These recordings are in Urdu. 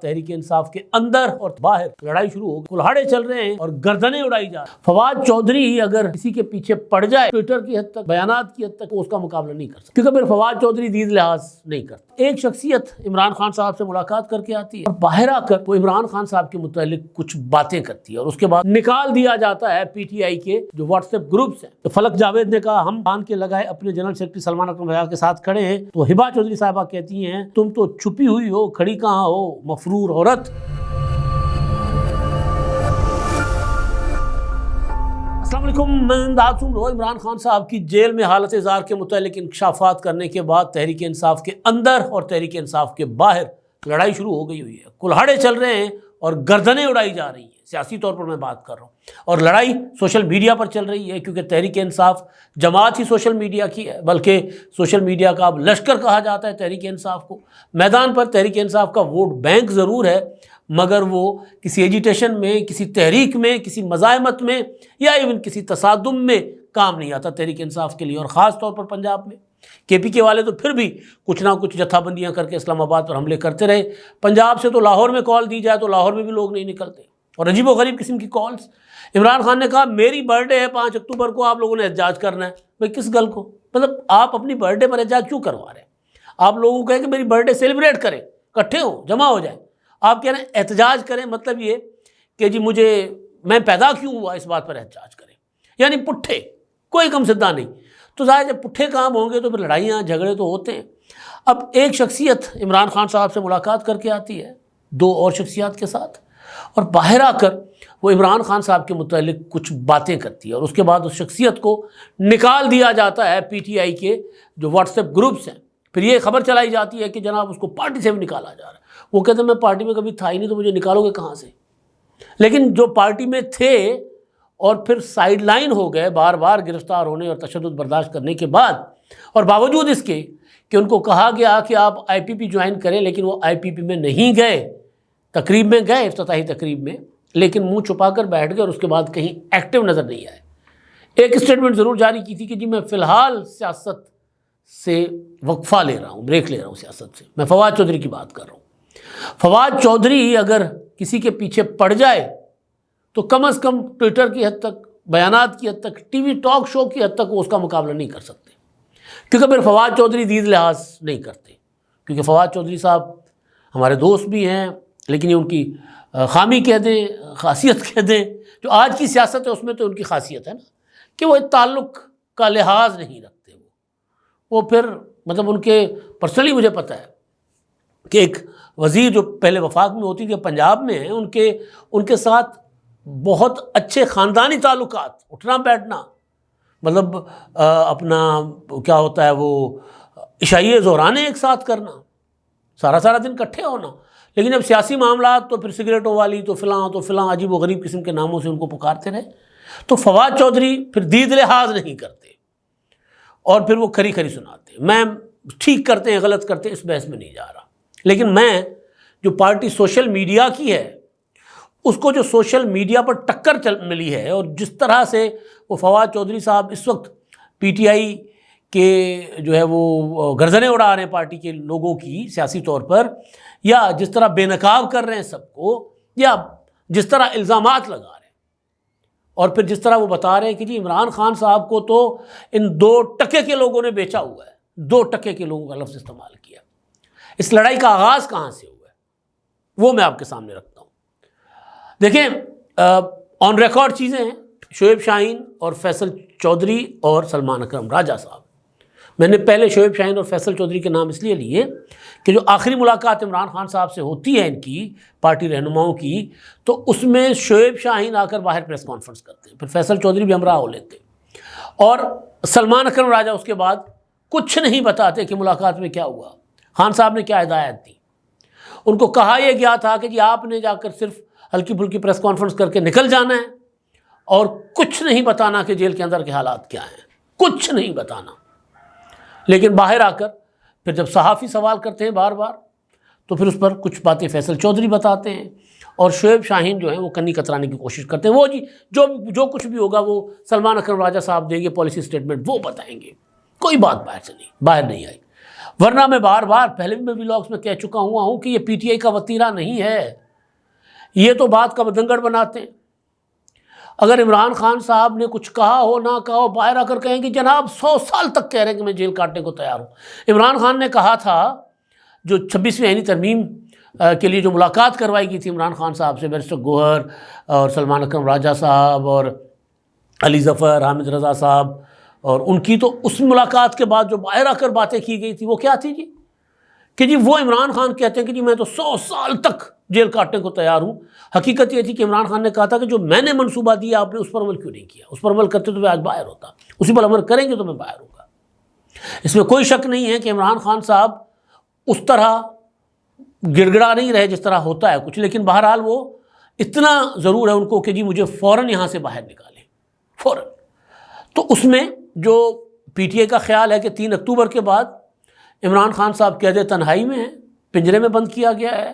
تحریک انصاف کے اندر اور باہر لڑائی شروع ہو گئی، کلہاڑے چل رہے ہیں اور گردنیں اڑائی جا رہی ہیں۔ فواد چودھری اگر کسی کے پیچھے پڑ جائے ٹویٹر کی حد تک، بیانات کی حد تک، وہ اس کا مقابلہ نہیں کر سکتا، کیونکہ پھر فواد چودھری دید لحاظ نہیں کرتا۔ ایک شخصیت عمران خان صاحب سے ملاقات کر کے آتی ہے اور باہر آ کر وہ عمران خان صاحب کے متعلق کچھ باتیں کرتی ہے اور اس کے بعد نکال دیا جاتا ہے پی ٹی آئی کے جو واٹس ایپ گروپس ہیں۔ تو فلک جاوید نے کہا ہم کان کے لگائے اپنے جنرل سیکرٹری سلمان اکرم رضا کے ساتھ کھڑے ہیں، تو ہبا چودھری صاحبہ کہتی ہیں تم تو چھپی ہوئی ہو، کھڑی کہاں ہو مفرور عورت۔ السلام علیکم، میں امداد سن رہا ہوں۔ عمران خان صاحب کی جیل میں حالت زار کے متعلق انکشافات کرنے کے بعد تحریک انصاف کے اندر اور تحریک انصاف کے باہر لڑائی شروع ہو گئی ہوئی ہے، کلہاڑے چل رہے ہیں اور گردنیں اڑائی جا رہی ہیں۔ سیاسی طور پر میں بات کر رہا ہوں، اور لڑائی سوشل میڈیا پر چل رہی ہے، کیونکہ تحریک انصاف جماعت ہی سوشل میڈیا کی ہے، بلکہ سوشل میڈیا کا اب لشکر کہا جاتا ہے تحریک انصاف کو۔ میدان پر تحریک انصاف کا ووٹ بینک ضرور ہے، مگر وہ کسی ایجیٹیشن میں، کسی تحریک میں، کسی مزاحمت میں یا ایون کسی تصادم میں کام نہیں آتا تحریک انصاف کے لیے، اور خاص طور پر پنجاب میں۔ کے پی کے والے تو پھر بھی کچھ نہ کچھ جتھا بندیاں کر کے اسلام آباد پر حملے کرتے رہے۔ پنجاب سے تو لاہور میں کال دی جائے تو لاہور میں بھی لوگ نہیں نکلتے، اور عجیب و غریب قسم کی کالز۔ عمران خان نے کہا میری برتھ ڈے ہے 5 اکتوبر کو، آپ لوگوں نے احتجاج کرنا ہے۔ بھائی کس گل کو؟ مطلب آپ اپنی برتھ ڈے پر احتجاج کیوں کروا رہے ہیں؟ آپ لوگوں کو کہیں کہ میری برتھ ڈے سیلیبریٹ کریں، اکٹھے ہوں، جمع ہو جائیں۔ آپ کہہ رہے ہیں احتجاج کریں، مطلب یہ کہ جی میں پیدا کیوں ہوا اس بات پر احتجاج کریں، یعنی پٹھے، کوئی کم سدھا نہیں۔ تو ظاہر جب پٹھے کام ہوں گے تو پھر لڑائیاں جھگڑے تو ہوتے ہیں۔ اب ایک شخصیت عمران خان صاحب سے ملاقات کر کے آتی ہے 2 اور شخصیات کے ساتھ، اور باہر آ کر وہ عمران خان صاحب کے متعلق کچھ باتیں کرتی ہے، اور اس کے بعد اس شخصیت کو نکال دیا جاتا ہے پی ٹی آئی کے جو واٹس ایپ گروپس ہیں۔ پھر یہ خبر چلائی جاتی ہے کہ جناب اس کو پارٹی سے بھی نکالا جا رہا ہے۔ وہ کہتے ہیں میں پارٹی میں کبھی تھا ہی نہیں، تو مجھے نکالو گے کہاں سے؟ لیکن جو پارٹی میں تھے اور پھر سائیڈ لائن ہو گئے بار بار گرفتار ہونے اور تشدد برداشت کرنے کے بعد، اور باوجود اس کے کہ ان کو کہا گیا کہ آپ آئی پی پی جوائن کریں، لیکن وہ آئی پی پی میں نہیں گئے۔ تقریب میں گئے، افتتاحی تقریب میں، لیکن منہ چھپا کر بیٹھ گئے اور اس کے بعد کہیں ایکٹیو نظر نہیں آئے۔ ایک اسٹیٹمنٹ ضرور جاری کی تھی کہ جی میں فی الحال سیاست سے وقفہ لے رہا ہوں، بریک لے رہا ہوں سیاست سے۔ میں فواد چودھری کی بات کر رہا ہوں۔ فواد چودھری اگر کسی کے پیچھے پڑ جائے تو کم از کم ٹویٹر کی حد تک، بیانات کی حد تک، ٹی وی ٹاک شو کی حد تک وہ اس کا مقابلہ نہیں کر سکتے، کیونکہ پھر فواد چودھری دید لحاظ نہیں کرتے۔ کیونکہ فواد چودھری صاحب ہمارے دوست بھی ہیں، لیکن یہ ان کی خامی کہہ دیں، خاصیت کہہ دیں، جو آج کی سیاست ہے اس میں تو ان کی خاصیت ہے نا کہ وہ تعلق کا لحاظ نہیں رکھتے۔ وہ پھر مطلب ان کے پرسنلی مجھے پتہ ہے کہ ایک وزیر جو پہلے وفاق میں ہوتی تھی، پنجاب میں ہیں، ان کے ساتھ بہت اچھے خاندانی تعلقات، اٹھنا بیٹھنا، مطلب اپنا کیا ہوتا ہے وہ عشائیے زہرانے ایک ساتھ کرنا، سارا دن اکٹھے ہونا۔ لیکن جب سیاسی معاملات تو پھر سگریٹوں والی تو فلاں عجیب و غریب قسم کے ناموں سے ان کو پکارتے رہے۔ تو فواد چودھری پھر دید لحاظ نہیں کرتے اور پھر وہ کھری سناتے ہیں۔ میں ٹھیک کرتے ہیں غلط کرتے ہیں اس بحث میں نہیں جا رہا، لیکن میں جو پارٹی سوشل میڈیا کی ہے اس کو جو سوشل میڈیا پر ٹکر ملی ہے، اور جس طرح سے وہ فواد چودھری صاحب اس وقت پی ٹی آئی کے جو ہے وہ گردنیں اڑا رہے ہیں پارٹی کے لوگوں کی سیاسی طور پر، یا جس طرح بے نقاب کر رہے ہیں سب کو، یا جس طرح الزامات لگا رہے ہیں، اور پھر جس طرح وہ بتا رہے ہیں کہ جی عمران خان صاحب کو تو ان 2 ٹکے کے لوگوں نے بیچا ہوا ہے۔ 2 ٹکے کے لوگوں کا لفظ استعمال کیا۔ اس لڑائی کا آغاز کہاں سے ہوا ہے وہ میں آپ کے سامنے رکھتا ہوں۔ دیکھیں آن ریکارڈ چیزیں ہیں، شعیب شاہین اور فیصل چودھری اور سلمان اکرم راجہ صاحب۔ میں نے پہلے شعیب شاہین اور فیصل چودھری کے نام اس لیے لیے کہ جو آخری ملاقات عمران خان صاحب سے ہوتی ہے ان کی پارٹی رہنماؤں کی، تو اس میں شعیب شاہین آ کر باہر پریس کانفرنس کرتے ہیں، پھر فیصل چودھری بھی ہمراہ ہو لیتے، اور سلمان اکرم راجہ اس کے بعد کچھ نہیں بتاتے کہ ملاقات میں کیا ہوا، خان صاحب نے کیا ہدایت دی۔ ان کو کہا یہ گیا تھا کہ جی آپ نے جا کر صرف ہلکی پھلکی پریس کانفرنس کر کے نکل جانا ہے، اور کچھ نہیں بتانا کہ جیل کے اندر کے حالات کیا ہیں، کچھ نہیں بتانا۔ لیکن باہر آ کر پھر جب صحافی سوال کرتے ہیں بار بار، تو پھر اس پر کچھ باتیں فیصل چودھری بتاتے ہیں، اور شعیب شاہین جو ہیں وہ کنی کترانے کی کوشش کرتے ہیں۔ وہ جی جو کچھ بھی ہوگا وہ سلمان اکرم راجہ صاحب دیں گے، پالیسی اسٹیٹمنٹ وہ بتائیں گے، کوئی بات باہر نہیں آئی۔ ورنہ میں بار بار پہلے بھی میں ولاگس میں کہہ چکا ہوں کہ یہ پی ٹی آئی کا وتیرہ نہیں ہے، یہ تو بات کا بدنگڑ بناتے ہیں۔ اگر عمران خان صاحب نے کچھ کہا ہو نہ کہا ہو، باہر آ کر کہیں کہ جناب 100 سال تک کہہ رہے ہیں کہ میں جیل کاٹنے کو تیار ہوں۔ عمران خان نے کہا تھا، جو 26ویں آئینی ترمیم کے لیے جو ملاقات کروائی گئی تھی عمران خان صاحب سے، بیرسٹر گوہر اور سلمان اکرم راجہ صاحب اور علی ظفر، حامد رضا صاحب، اور ان کی تو اس ملاقات کے بعد جو باہر آ کر باتیں کی گئی تھی وہ کیا تھی جی؟ کہ جی وہ عمران خان کہتے ہیں کہ جی میں تو 100 سال تک جیل کاٹنے کو تیار ہوں۔ حقیقت یہ تھی کہ عمران خان نے کہا تھا کہ جو میں نے منصوبہ دیا آپ نے اس پر عمل کیوں نہیں کیا؟ اس پر عمل کرتے تو میں آج باہر ہوتا، اسی پر عمل کریں گے تو میں باہر ہوں گا۔ اس میں کوئی شک نہیں ہے کہ عمران خان صاحب اس طرح گڑگڑا نہیں رہے جس طرح ہوتا ہے کچھ، لیکن بہرحال وہ اتنا ضرور ہے ان کو کہ جی مجھے فوراً یہاں سے باہر نکالیں، فوراً۔ تو اس میں جو پی ٹی آئی کا خیال ہے کہ 3 اکتوبر کے بعد عمران خان صاحب قید تنہائی میں ہیں، پنجرے میں بند کیا گیا ہے،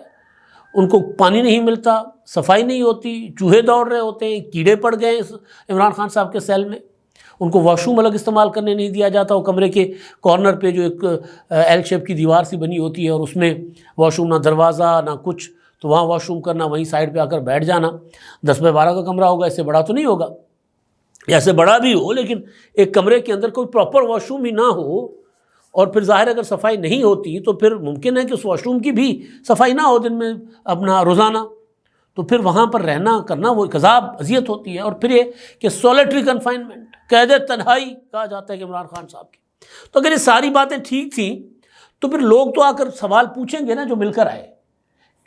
ان کو پانی نہیں ملتا، صفائی نہیں ہوتی، چوہے دوڑ رہے ہوتے ہیں، کیڑے پڑ گئے عمران خان صاحب کے سیل میں، ان کو واش روم الگ استعمال کرنے نہیں دیا جاتا۔ وہ کمرے کے کارنر پہ جو ایک ایل شیپ کی دیوار سی بنی ہوتی ہے اور اس میں واش روم، نہ دروازہ نہ کچھ، تو وہاں واش روم کرنا، وہیں سائڈ پہ آ کر بیٹھ جانا۔ 10x12 کا کمرہ ہوگا، اس سے بڑا تو نہیں ہوگا، یا سے بڑا بھی ہو لیکن ایک کمرے کے اندر کوئی پراپر واش روم ہی نہ ہو، اور پھر ظاہر اگر صفائی نہیں ہوتی تو پھر ممکن ہے کہ اس واش روم کی بھی صفائی نہ ہو دن میں اپنا روزانہ، تو پھر وہاں پر رہنا کرنا وہ ایک عذاب اذیت ہوتی ہے۔ اور پھر یہ کہ سولیٹری کنفائنمنٹ، قید تنہائی کہا جاتا ہے کہ عمران خان صاحب کی۔ تو اگر یہ ساری باتیں ٹھیک تھیں تو پھر لوگ تو آ کر سوال پوچھیں گے نا جو مل کر آئے،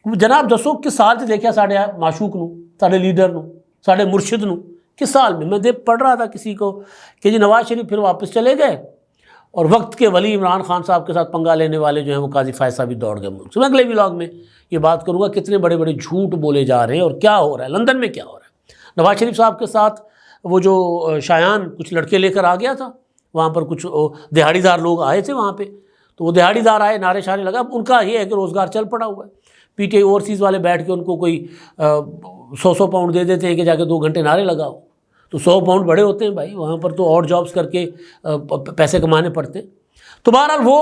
جناب دسو کس سال سے دیکھا ساڑھے معشوق نو، ساڑھے لیڈر نو، ساڑھے مرشد نو، کس سال میں دیکھ پڑھ رہا تھا کسی کو کہ جی نواز شریف پھر واپس چلے گئے اور وقت کے ولی عمران خان صاحب کے ساتھ پنگا لینے والے جو ہیں وہ قاضی فائز صاحب بھی دوڑ گئے ملک سے۔ میں اگلے ولاگ میں یہ بات کروں گا کتنے بڑے بڑے جھوٹ بولے جا رہے ہیں اور کیا ہو رہا ہے، لندن میں کیا ہو رہا ہے۔ نواز شریف صاحب کے ساتھ وہ جو شایان کچھ لڑکے لے کر آ گیا تھا، وہاں پر کچھ دہاڑی دار لوگ آئے تھے وہاں پہ، تو وہ دہاڑی دار آئے، نعرے شارے لگا، ان کا یہ ہے کہ روزگار چل پڑا ہوا ہے۔ پی ٹی آئی اوورسیز والے بیٹھ کے ان کو کوئی 100 پاؤنڈ دے دیتے ہیں کہ جا کے 2 گھنٹے نعرے لگاؤ، تو 100 پاؤنڈ بڑے ہوتے ہیں بھائی، وہاں پر تو اور جابز کر کے پیسے کمانے پڑتے۔ تو بہرحال وہ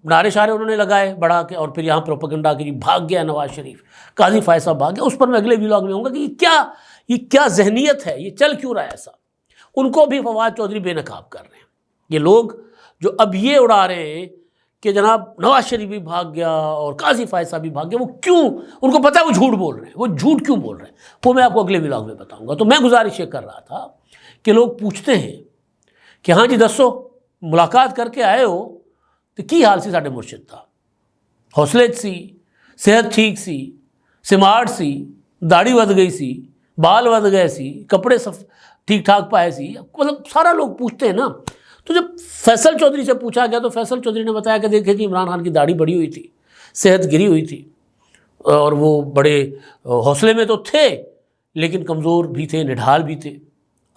نعرے شارے انہوں نے لگائے بڑھا کے، اور پھر یہاں پروپیگنڈا کہ بھاگ گیا نواز شریف، قاضی فائز صاحب بھاگ گیا۔ اس پر میں اگلے ولاگ میں ہوں گا کہ یہ کیا ذہنیت ہے، یہ چل کیوں رہا ہے ایسا۔ ان کو بھی فواد چودھری بے نقاب کر رہے ہیں، یہ لوگ جو اب یہ اڑا رہے ہیں کہ جناب نواز شریف بھی بھاگ گیا اور قاضی فائز صاحب بھی بھاگ گیا، وہ کیوں، ان کو پتہ ہے وہ جھوٹ بول رہے ہیں، وہ جھوٹ کیوں بول رہے ہیں، وہ میں آپ کو اگلے ولاگ میں بتاؤں گا۔ تو میں گزارش یہ کر رہا تھا کہ لوگ پوچھتے ہیں کہ ہاں جی دسو ملاقات کر کے آئے ہو تو کی حال سی ساڈے مرشد تھا، حوصلے سی، صحت ٹھیک سی، سمارٹ سی، داڑھی ود گئی سی، بال ود گئے سی، کپڑے ٹھیک ٹھاک پائے سی، مطلب سارا لوگ پوچھتے ہیں نا۔ تو جب فیصل چودھری سے پوچھا گیا تو فیصل چودھری نے بتایا کہ دیکھیں جی عمران خان کی داڑھی بڑی ہوئی تھی، صحت گری ہوئی تھی، اور وہ بڑے حوصلے میں تو تھے لیکن کمزور بھی تھے، نڈھال بھی تھے،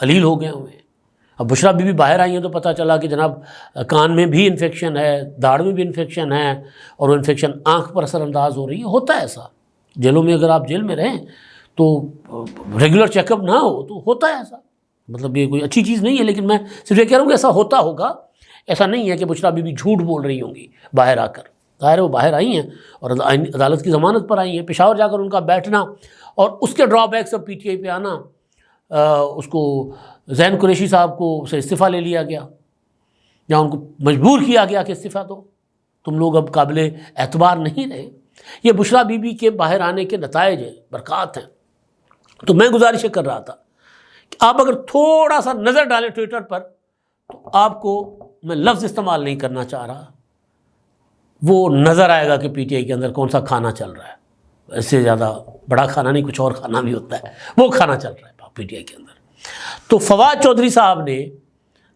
علیل ہو گئے ہوئے۔ اب بشرا بی بی باہر آئی ہیں تو پتہ چلا کہ جناب کان میں بھی انفیکشن ہے، داڑھ میں بھی انفیکشن ہے، اور وہ انفیکشن آنکھ پر اثر انداز ہو رہی ہے۔ ہوتا ہے ایسا، جیلوں میں اگر آپ جیل میں رہیں تو ریگولر چیک اپ نہ ہو تو ہوتا ہے ایسا، مطلب یہ کوئی اچھی چیز نہیں ہے، لیکن میں صرف یہ کہہ رہا ہوں کہ ایسا ہوتا ہوگا۔ ایسا نہیں ہے کہ بشرا بی بی جھوٹ بول رہی ہوں گی باہر آ کر، ظاہر ہے وہ باہر آئی ہیں اور عدالت کی ضمانت پر آئی ہیں، پشاور جا کر ان کا بیٹھنا اور اس کے ڈرا بیکس اب پی ٹی آئی پہ آنا، اس کو زین قریشی صاحب کو سے استعفیٰ لے لیا گیا، یا ان کو مجبور کیا گیا کہ استعفیٰ دو، تم لوگ اب قابل اعتبار نہیں رہے۔ یہ بشرا بی بی کے باہر آنے کے نتائج ہیں، برکات ہیں۔ تو میں گزارش کر رہا تھا کہ آپ اگر تھوڑا سا نظر ڈالیں ٹویٹر پر تو آپ کو، میں لفظ استعمال نہیں کرنا چاہ رہا، وہ نظر آئے گا کہ پی ٹی آئی کے اندر کون سا کھانا چل رہا ہے۔ اس سے زیادہ بڑا کھانا نہیں، کچھ اور کھانا بھی ہوتا ہے، وہ کھانا چل رہا ہے پی ٹی آئی کے اندر۔ تو فواد چودھری صاحب نے،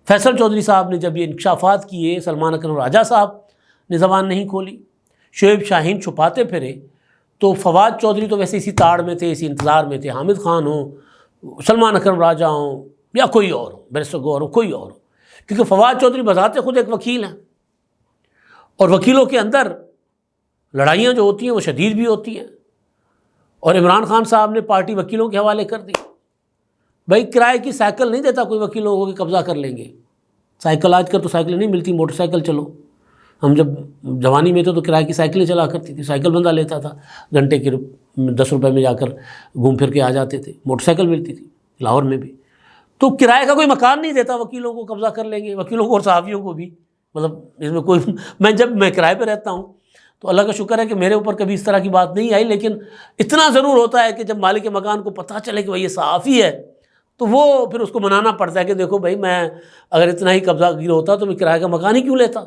فیصل چودھری صاحب نے جب یہ انکشافات کیے، سلمان اکرم راجہ صاحب نے زبان نہیں کھولی، شعیب شاہین چھپاتے پھرے، تو فواد چودھری تو ویسے اسی تاڑ میں تھے، اسی انتظار میں تھے، حامد خان ہوں، سلمان اکرم راجہ ہوں، یا کوئی اور ہو، بیرسٹر گوہر ہو، کوئی اور ہو، کیونکہ فواد چودھری بذات خود ایک وکیل ہیں، اور وکیلوں کے اندر لڑائیاں جو ہوتی ہیں وہ شدید بھی ہوتی ہیں، اور عمران خان صاحب نے پارٹی وکیلوں کے حوالے کر دی۔ بھائی کرائے کی سائیکل نہیں دیتا کوئی وکیل، لوگوں کے قبضہ کر لیں گے، سائیکل آج کل تو سائیکل نہیں ملتی، موٹر سائیکل چلو، ہم جب جوانی میں تھے تو کرائے کی سائیکلیں چلا کرتی تھی، سائیکل بندہ لیتا تھا، گھنٹے کے 10 روپے میں جا کر گھوم پھر کے آ جاتے تھے، موٹر سائیکل ملتی تھی لاہور میں بھی۔ تو کرائے کا کوئی مکان نہیں دیتا، وکیلوں کو قبضہ کر لیں گے، وکیلوں کو اور صحافیوں کو بھی، مطلب اس میں کوئی جب میں کرائے پہ رہتا ہوں تو اللہ کا شکر ہے کہ میرے اوپر کبھی اس طرح کی بات نہیں آئی، لیکن اتنا ضرور ہوتا ہے کہ جب مالک مکان کو پتہ چلے کہ بھائی یہ صحافی ہے تو وہ پھر اس کو منانا پڑتا ہے کہ دیکھو بھائی میں اگر اتنا ہی قبضہ گیر ہوتا تو میں کرائے کا مکان ہی کیوں لیتا،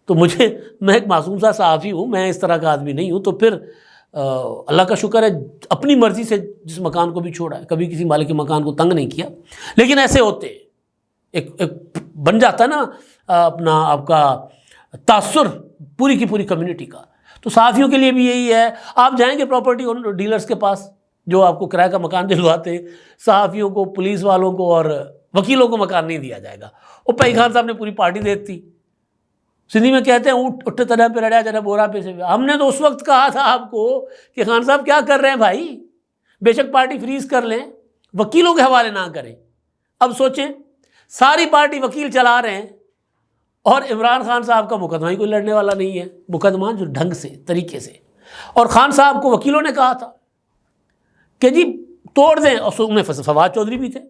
تو میں ایک معصوم سا صحافی ہوں، میں اس طرح کا آدمی نہیں ہوں۔ تو پھر اللہ کا شکر ہے اپنی مرضی سے جس مکان کو بھی چھوڑا ہے، کبھی کسی مالک کے مکان کو تنگ نہیں کیا، لیکن ایسے ہوتے ایک بن جاتا ہے نا اپنا آپ کا تاثر پوری کی پوری کمیونٹی کا۔ تو صحافیوں کے لیے بھی یہی ہے، آپ جائیں گے پراپرٹی ڈیلرز کے پاس جو آپ کو کرائے کا مکان دلواتے ہیں، صحافیوں کو، پولیس والوں کو اور وکیلوں کو مکان نہیں دیا جائے گا۔ وہ پائی خان صاحب نے پوری پارٹی دیتی، سندھی میں کہتے ہیں اٹھے طرح پہ رڑیا جنا بورا پہ سے۔ ہم نے تو اس وقت کہا تھا آپ کو کہ خان صاحب کیا کر رہے ہیں بھائی، بے شک پارٹی فریز کر لیں، وکیلوں کے حوالے نہ کریں۔ اب سوچیں ساری پارٹی وکیل چلا رہے ہیں اور عمران خان صاحب کا مقدمہ ہی کوئی لڑنے والا نہیں ہے، مقدمہ جو ڈھنگ سے طریقے سے، اور خان صاحب کو وکیلوں نے کہا تھا کہ جی توڑ دیں، اور ان میں فواد چودھری بھی تھے،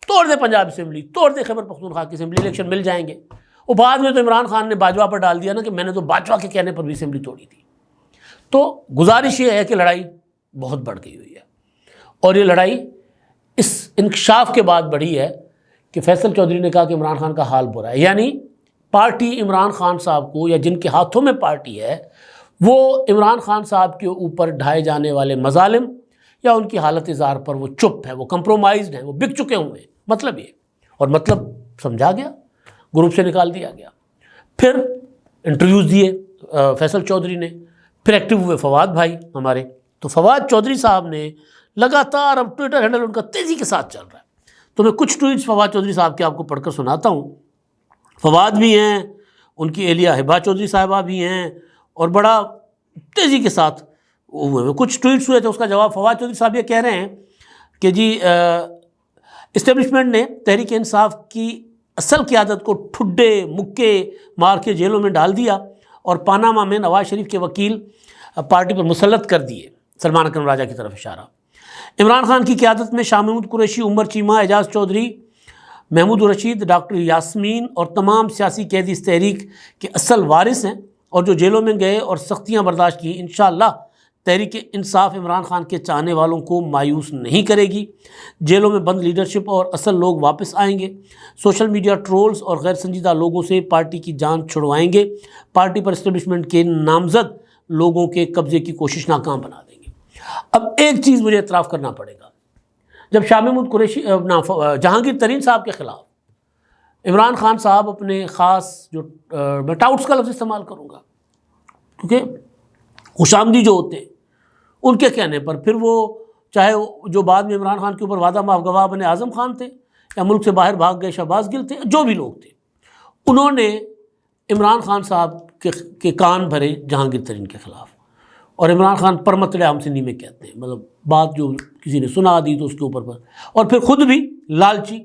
توڑ دیں پنجاب اسمبلی، توڑ دیں خیبر پختونخوا کی اسمبلی، الیکشن مل جائیں گے۔ وہ بعد میں تو عمران خان نے باجوہ پر ڈال دیا نا کہ میں نے تو باجوہ کے کہنے پر بھی اسمبلی توڑی تھی۔ تو گزارش یہ ہے کہ لڑائی بہت بڑھ گئی ہوئی ہے، اور یہ لڑائی اس انکشاف کے بعد بڑھی ہے کہ فیصل چودھری نے کہا کہ عمران خان کا حال برا ہے، یعنی پارٹی عمران خان صاحب کو، یا جن کے ہاتھوں میں پارٹی ہے، وہ عمران خان صاحب کے اوپر ڈھائے جانے والے مظالم یا ان کی حالت زار پر وہ چپ ہے، وہ کمپرومائزڈ ہیں، وہ بک چکے ہوئے ہیں، مطلب یہ، اور مطلب سمجھا گیا، گروپ سے نکال دیا گیا۔ پھر انٹرویوز دیے فیصل چودھری نے، پھر ایکٹیو ہوئے فواد بھائی ہمارے۔ تو فواد چودھری صاحب نے لگاتار، اب ٹویٹر ہینڈل ان کا تیزی کے ساتھ چل رہا ہے، تو میں کچھ ٹویٹس فواد چودھری صاحب کے آپ کو پڑھ کر سناتا ہوں۔ فواد بھی ہیں، ان کی اہلیہ ہبا چودھری صاحبہ بھی ہیں، اور بڑا تیزی کے ساتھ ہوئے کچھ ٹویٹس ہوئے تھے۔ اس کا جواب فواد چودھری صاحب یہ کہہ رہے ہیں کہ جی اسٹیبلشمنٹ نے تحریک انصاف کی اصل قیادت کو ٹھڈے مکے مار کے جیلوں میں ڈال دیا، اور پاناما میں نواز شریف کے وکیل پارٹی پر مسلط کر دیے، سلمان اکرم راجہ کی طرف اشارہ۔ عمران خان کی قیادت میں شاہ محمود قریشی، عمر چیمہ، اعجاز چودھری، محمود الرشید، ڈاکٹر یاسمین اور تمام سیاسی قیدی اس تحریک کے اصل وارث ہیں، اور جو جیلوں میں گئے اور سختیاں برداشت کی، انشاءاللہ تحریک انصاف عمران خان کے چاہنے والوں کو مایوس نہیں کرے گی۔ جیلوں میں بند لیڈرشپ اور اصل لوگ واپس آئیں گے، سوشل میڈیا ٹرولز اور غیر سنجیدہ لوگوں سے پارٹی کی جان چھڑوائیں گے، پارٹی پر اسٹیبلشمنٹ کے نامزد لوگوں کے قبضے کی کوشش ناکام بنا دیں گے۔ اب ایک چیز مجھے اعتراف کرنا پڑے گا، جب شاہ محمود قریشی جہانگیر ترین صاحب کے خلاف عمران خان صاحب اپنے خاص، جو میں ٹاؤٹس کا لفظ استعمال کروں گا کیونکہ خوشامدی جو ہوتے ان کے کہنے پر، پھر وہ چاہے جو بعد میں عمران خان کے اوپر وعدہ معاف گواہ بنے اعظم خان تھے، یا ملک سے باہر بھاگ گئے شہباز گل تھے، جو بھی لوگ تھے، انہوں نے عمران خان صاحب کے کان بھرے جہانگیر ترین کے خلاف، اور عمران خان پر متڑے ہم سندھی میں کہتے ہیں، مطلب بات جو کسی نے سنا دی تو اس کے اوپر پر، اور پھر خود بھی لالچی،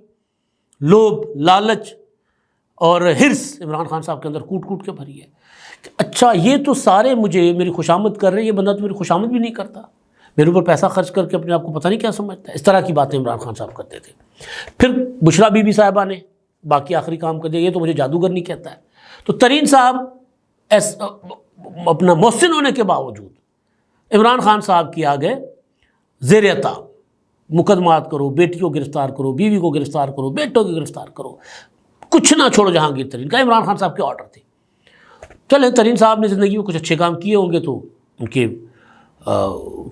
لوبھ، لالچ اور ہرس عمران خان صاحب کے اندر کوٹ کوٹ کے بھری ہے کہ اچھا یہ تو سارے مجھے میری خوشامد کر رہے ہیں، یہ بندہ تو میری خوشامد بھی نہیں کرتا، میرے اوپر پیسہ خرچ کر کے اپنے آپ کو پتہ نہیں کیا سمجھتا ہے۔ اس طرح کی باتیں عمران خان صاحب کرتے تھے۔ پھر بشرا بی بی صاحبہ نے باقی آخری کام کر دیا، یہ تو مجھے جادوگر نہیں کہتا ہے۔ تو ترین صاحب اپنا محسن ہونے کے باوجود عمران خان صاحب کی آگے زیر عتاب مقدمات کرو، بیٹی کو گرفتار کرو، بیوی کو گرفتار کرو، بیٹوں کو گرفتار کرو، کچھ نہ چھوڑو جہانگیر ترین کا، عمران خان صاحب کے آرڈر تھے۔ چلیں ترین صاحب نے زندگی میں کچھ اچھے کام کیے ہوں گے تو ان کے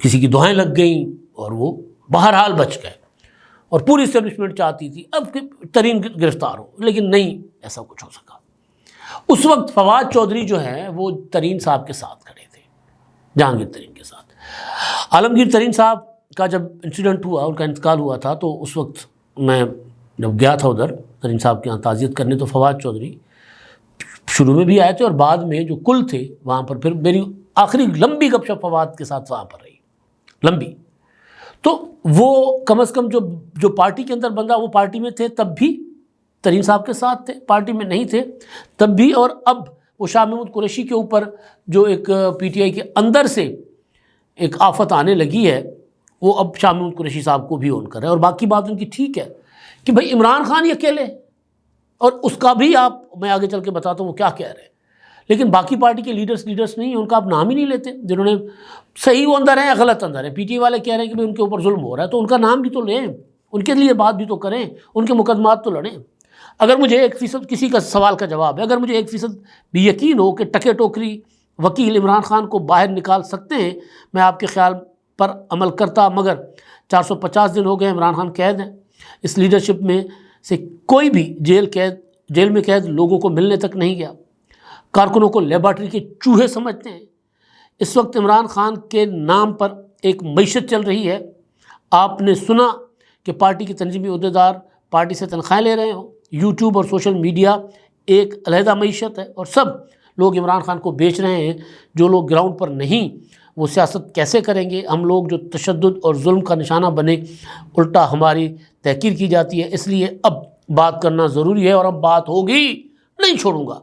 کسی کی دعائیں لگ گئیں اور وہ بہرحال بچ گئے، اور پوری اسٹیبلشمنٹ چاہتی تھی اب کہ ترین گرفتار ہو، لیکن نہیں ایسا کچھ ہو سکا۔ اس وقت فواد چودھری جو ہیں وہ ترین صاحب کے ساتھ کھڑے تھے، جہانگیر ترین کے ساتھ۔ عالمگیر ترین صاحب کا جب انسیڈنٹ ہوا، ان کا انتقال ہوا تھا، تو اس وقت میں جب گیا تھا ادھر ترین صاحب کے یہاں تعزیت کرنے، تو فواد چودھری شروع میں بھی آئے تھے، اور بعد میں جو کل تھے وہاں پر، پھر میری آخری لمبی گپ شپ فواد کے ساتھ وہاں پر رہی، لمبی۔ تو وہ کم از کم جو پارٹی کے اندر بندہ، وہ پارٹی میں تھے تب بھی ترین صاحب کے ساتھ تھے، پارٹی میں نہیں تھے تب بھی، اور اب وہ شاہ محمود قریشی کے اوپر جو ایک پی ٹی آئی کے اندر سے ایک آفت آنے لگی ہے، وہ اب شاہ محمود قریشی صاحب کو بھی اون کر رہے ہیں۔ اور باقی بات ان کی ٹھیک ہے کہ بھائی عمران خان یہ اکیلے، اور اس کا بھی میں آگے چل کے بتاتا ہوں وہ کیا کہہ رہے ہیں، لیکن باقی پارٹی کے لیڈرز نہیں ہیں، ان کا آپ نام ہی نہیں لیتے، جنہوں نے صحیح وہ اندر ہیں یا غلط اندر ہیں۔ پی ٹی آئی والے کہہ رہے ہیں کہ ان کے اوپر ظلم ہو رہا ہے، تو ان کا نام بھی تو لیں، ان کے لیے بات بھی تو کریں، ان کے مقدمات تو لڑیں۔ اگر مجھے 1% کسی کا سوال کا جواب ہے، اگر مجھے 1% بھی یقین ہو کہ ٹکے ٹوکری وکیل عمران خان کو باہر نکال سکتے ہیں، میں آپ کے خیال پر عمل کرتا، مگر 450 دن ہو گئے عمران خان قید ہیں، اس لیڈرشپ میں سے کوئی بھی جیل میں قید لوگوں کو ملنے تک نہیں گیا، کارکنوں کو لیبارٹری کے چوہے سمجھتے ہیں۔ اس وقت عمران خان کے نام پر ایک معیشت چل رہی ہے۔ آپ نے سنا کہ پارٹی کے تنظیمی عہدیدار پارٹی سے تنخواہیں لے رہے ہوں، یوٹیوب اور سوشل میڈیا ایک علیحدہ معیشت ہے، اور سب لوگ عمران خان کو بیچ رہے ہیں۔ جو لوگ گراؤنڈ پر نہیں وہ سیاست کیسے کریں گے؟ ہم لوگ جو تشدد اور ظلم کا نشانہ بنے، الٹا ہماری تحقیر کی جاتی ہے، اس لیے اب بات کرنا ضروری ہے، اور اب بات ہوگی، نہیں چھوڑوں گا۔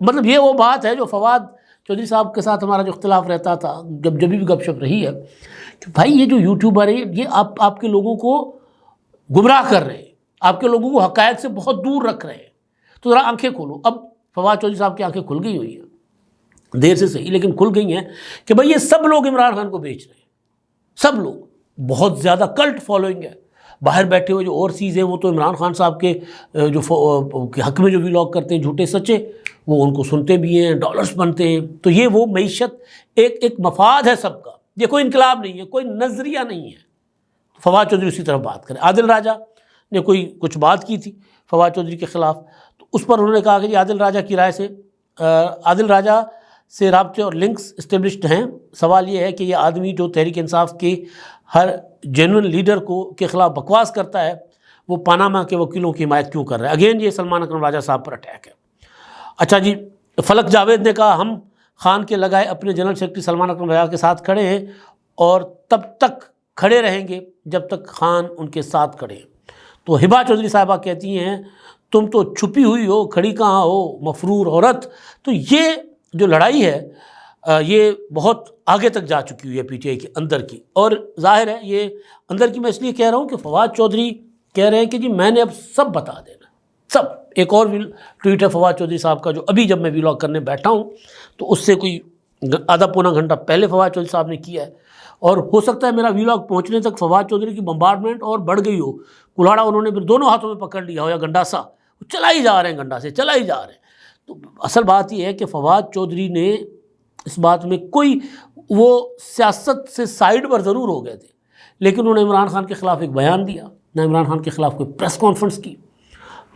مطلب یہ وہ بات ہے جو فواد چودھری صاحب کے ساتھ ہمارا جو اختلاف رہتا تھا، جب بھی گپ شپ رہی ہے، کہ بھائی یہ جو یوٹیوبر ہے یہ آپ کے لوگوں کو گمراہ کر رہے ہیں، آپ کے لوگوں کو حقائق سے بہت دور رکھ رہے ہیں، تو ذرا آنکھیں کھولو۔ اب فواد چودھری صاحب کی آنکھیں کھل گئی ہوئی ہیں، دیر سے صحیح لیکن کھل گئی ہیں، کہ بھائی یہ سب لوگ عمران خان کو بیچ رہے ہیں، سب لوگ، بہت زیادہ کلٹ فالوئنگ ہے۔ باہر بیٹھے ہوئے جو اوورسیز ہیں وہ تو عمران خان صاحب کے جو حق میں جو ویلاگ کرتے ہیں جھوٹے سچے، وہ ان کو سنتے بھی ہیں، ڈالرز بنتے ہیں۔ تو یہ وہ معیشت ایک مفاد ہے سب کا، یہ کوئی انقلاب نہیں ہے، کوئی نظریہ نہیں ہے۔ فواد چودھری اسی طرح بات کریں۔ عادل راجہ نے کچھ بات کی تھی فواد چودھری کے خلاف، تو اس پر انہوں نے کہا کہ جی عادل راجہ کی رائے سے، عادل راجہ سے رابطے اور لنکس اسٹیبلشڈ ہیں۔ سوال یہ ہے کہ یہ آدمی جو تحریک انصاف کے ہر جینوئن لیڈر کے خلاف بکواس کرتا ہے، وہ پاناما کے وکیلوں کی حمایت کیوں کر رہا ہے؟ اگین یہ سلمان اکرم راجہ صاحب پر اٹیک ہے۔ اچھا جی، فلک جاوید نے کہا ہم خان کے لگائے اپنے جنرل سیکرٹری سلمان اکرم راجہ کے ساتھ کھڑے ہیں، اور تب تک کھڑے رہیں گے جب تک خان ان کے ساتھ کھڑے ہیں۔ تو ہبا چودھری صاحبہ کہتی ہیں تم تو چھپی ہوئی ہو، کھڑی کہاں ہو مفرور عورت۔ تو یہ جو لڑائی ہے یہ بہت آگے تک جا چکی ہوئی ہے پی ٹی آئی کے اندر کی، اور ظاہر ہے یہ اندر کی میں اس لیے کہہ رہا ہوں کہ فواد چودھری کہہ رہے ہیں کہ جی میں نے اب سب بتا دینا سب۔ ایک اور ٹویٹ ہے فواد چودھری صاحب کا جو ابھی جب میں ویلاگ کرنے بیٹھا ہوں تو اس سے کوئی آدھا پونا گھنٹہ پہلے فواد چودھری صاحب نے کیا ہے، اور ہو سکتا ہے میرا ویلاگ پہنچنے تک فواد چودھری کی بمبارڈمنٹ اور بڑھ گئی ہو، کلاڑا انہوں نے پھر دونوں ہاتھوں میں پکڑ لیا ہو، یا گنڈاسا چلا ہی جا رہے ہیں، گنڈا سے چلا ہی جا رہے ہیں۔ تو اصل بات یہ ہے کہ فواد چودھری نے اس بات میں وہ سیاست سے سائیڈ پر ضرور ہو گئے تھے، لیکن انہوں نے عمران خان کے خلاف ایک بیان دیا، نہ عمران خان کے خلاف کوئی پریس کانفرنس کی،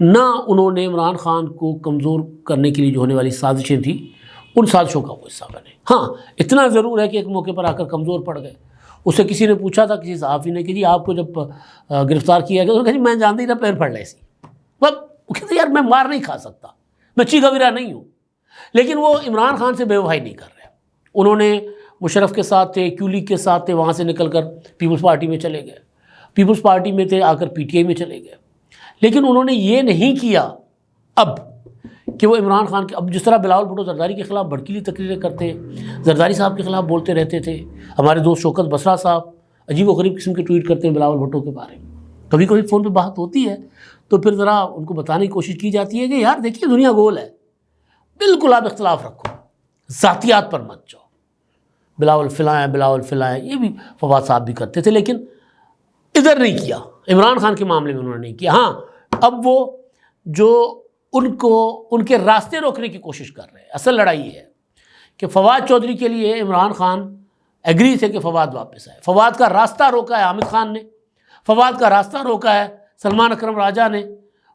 نہ انہوں نے عمران خان کو کمزور کرنے کے لیے جو ہونے والی سازشیں تھیں ان سازشوں کا وہ حصہ بنے۔ ہاں اتنا ضرور ہے کہ ایک موقع پر آ کر کمزور پڑ گئے۔ اسے کسی نے پوچھا تھا، کسی صحافی نے، کہ جی آپ کو جب گرفتار کیا گیا تو کہا جی میں جانتی نہ پیر پڑ لے سی، وہ کہتے یار میں مار نہیں کھا سکتا، میں چیخا ویرا نہیں ہوں، لیکن وہ عمران خان سے بے وفائی نہیں کر رہے۔ انہوں نے مشرف کے ساتھ تھے، کیو لیگ کے ساتھ تھے، وہاں سے نکل کر پیپلز پارٹی میں چلے گئے، پیپلز پارٹی میں تھے، آ کر پی ٹی آئی میں چلے گئے، لیکن انہوں نے یہ نہیں کیا اب کہ وہ عمران خان کے، اب جس طرح بلاول بھٹو زرداری کے خلاف بھڑکیلی تقریریں کرتے ہیں، زرداری صاحب کے خلاف بولتے رہتے تھے، ہمارے دوست شوکت بسرا صاحب عجیب و غریب قسم کے ٹویٹ کرتے ہیں بلاول بھٹو کے بارے میں، کبھی کبھی فون پہ بات ہوتی ہے تو پھر ذرا ان کو بتانے کی کوشش کی جاتی ہے کہ یار دیکھیے دنیا گول ہے، بالکل آپ اختلاف رکھو، ذاتیات پر مت جاؤ، بلاول فلائیں بلاول فلائیں، یہ بھی فواد صاحب بھی کرتے تھے، لیکن ادھر نہیں کیا، عمران خان کے معاملے میں انہوں نے نہیں کیا۔ ہاں اب وہ جو ان کے راستے روکنے کی کوشش کر رہے ہیں، اصل لڑائی ہے کہ فواد چودھری کے لیے عمران خان ایگری تھے کہ فواد واپس آئے، فواد کا راستہ روکا ہے حامد خان نے، فواد کا راستہ روکا ہے سلمان اکرم راجہ نے،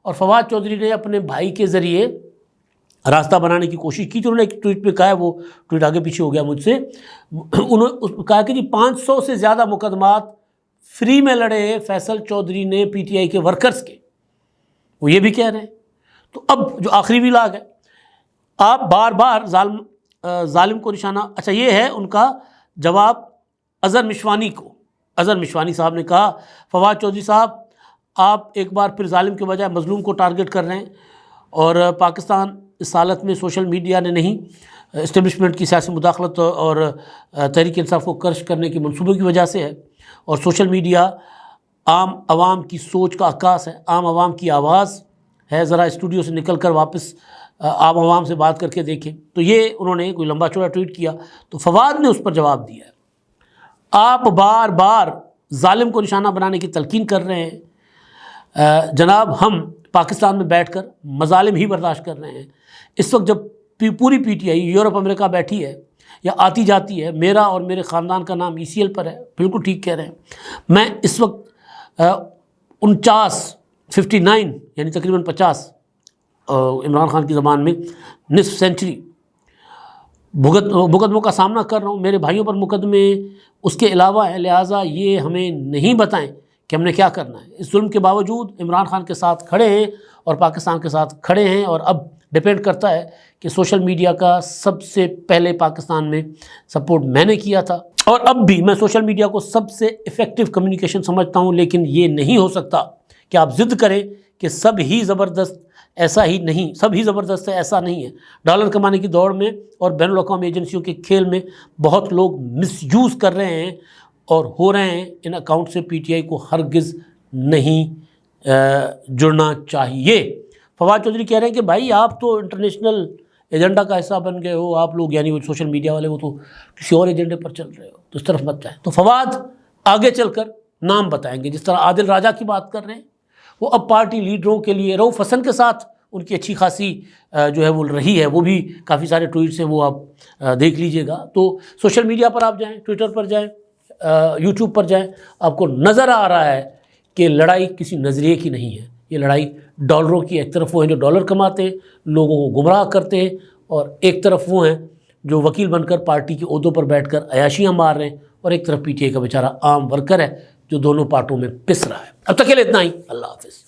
اور فواد چودھری نے اپنے بھائی کے ذریعے راستہ بنانے کی کوشش کی تھی۔ انہوں نے ایک ٹویٹ پہ کہا ہے، وہ ٹویٹ آگے پیچھے ہو گیا مجھ سے، انہوں نے کہا کہ جی 500 سے زیادہ مقدمات فری میں لڑے فیصل چودھری نے پی ٹی آئی کے ورکرز کے، وہ یہ بھی کہہ رہے ہیں۔ تو اب جو آخری ویلاگ ہے، آپ بار بار ظالم کو نشانہ، اچھا یہ ہے ان کا جواب اظہر مشوانی کو۔ اظہر مشوانی صاحب نے کہا فواد چودھری صاحب آپ ایک بار پھر ظالم کے بجائے مظلوم کو ٹارگٹ کر رہے ہیں، اور پاکستان اس حالت میں سوشل میڈیا نے نہیں، اسٹیبلشمنٹ کی سیاسی مداخلت اور تحریک انصاف کو کرش کرنے کے منصوبوں کی وجہ سے ہے، اور سوشل میڈیا عام عوام کی سوچ کا عکاس ہے، عام عوام کی آواز ہے۔ ذرا اسٹوڈیو سے نکل کر واپس عام عوام سے بات کر کے دیکھیں۔ تو یہ انہوں نے کوئی لمبا چوڑا ٹویٹ کیا، تو فواد نے اس پر جواب دیا ہے، آپ بار بار ظالم کو نشانہ بنانے کی تلقین کر رہے ہیں جناب، ہم پاکستان میں بیٹھ کر مظالم ہی برداشت کر رہے ہیں۔ اس وقت جب پوری پی ٹی آئی یورپ امریکہ بیٹھی ہے یا آتی جاتی ہے، میرا اور میرے خاندان کا نام ECL پر ہے، بالکل ٹھیک کہہ رہے ہیں۔ میں اس وقت 59 یعنی تقریباً 50 عمران خان کی زبان میں نصف سینچری مقدموں کا سامنا کر رہا ہوں، میرے بھائیوں پر مقدمے اس کے علاوہ ہیں، لہٰذا یہ ہمیں نہیں بتائیں کہ ہم نے کیا کرنا ہے۔ اس ظلم کے باوجود عمران خان کے ساتھ کھڑے ہیں اور پاکستان کے ساتھ کھڑے ہیں، اور اب ڈیپینڈ کرتا ہے کہ سوشل میڈیا کا سب سے پہلے پاکستان میں سپورٹ میں نے کیا تھا، اور اب بھی میں سوشل میڈیا کو سب سے ایفیکٹو کمیونیکیشن سمجھتا ہوں، لیکن یہ نہیں ہو سکتا کہ آپ ضد کریں کہ سب ہی زبردست ایسا ہی نہیں، سب ہی زبردست ہے ایسا نہیں ہے۔ ڈالر کمانے کی دوڑ میں اور بین الاقوامی ایجنسیوں کے کھیل میں بہت لوگ مس یوز کر رہے ہیں اور ہو رہے ہیں۔ ان اکاؤنٹ سے PTI کو ہرگز نہیں جڑنا چاہیے۔ فواد چودھری کہہ رہے ہیں کہ بھائی آپ تو انٹرنیشنل ایجنڈا کا حصہ بن گئے ہو، آپ لوگ یعنی وہ سوشل میڈیا والے وہ تو کسی اور ایجنڈے پر چل رہے ہو، تو اس طرف مت جائیں۔ تو فواد آگے چل کر نام بتائیں گے، جس طرح عادل راجہ کی بات کر رہے ہیں، وہ اب پارٹی لیڈروں کے لیے رؤوف حسن کے ساتھ ان کی اچھی خاصی جو ہے وہ رہی ہے، وہ بھی کافی سارے ٹویٹس ہیں، وہ آپ دیکھ لیجئے گا۔ تو سوشل میڈیا پر آپ جائیں، ٹویٹر پر جائیں، یوٹیوب پر جائیں، آپ کو نظر آ رہا ہے کہ لڑائی کسی نظریے کی نہیں ہے، یہ لڑائی ڈالروں کی۔ ایک طرف وہ ہیں جو ڈالر کماتے ہیں، لوگوں کو گمراہ کرتے ہیں، اور ایک طرف وہ ہیں جو وکیل بن کر پارٹی کے عہدوں پر بیٹھ کر عیاشیاں مار رہے ہیں، اور ایک طرف PTI کا بیچارہ عام ورکر ہے جو دونوں پارٹوں میں پس رہا ہے۔ اب تک کے لیے اتنا ہی، اللہ حافظ۔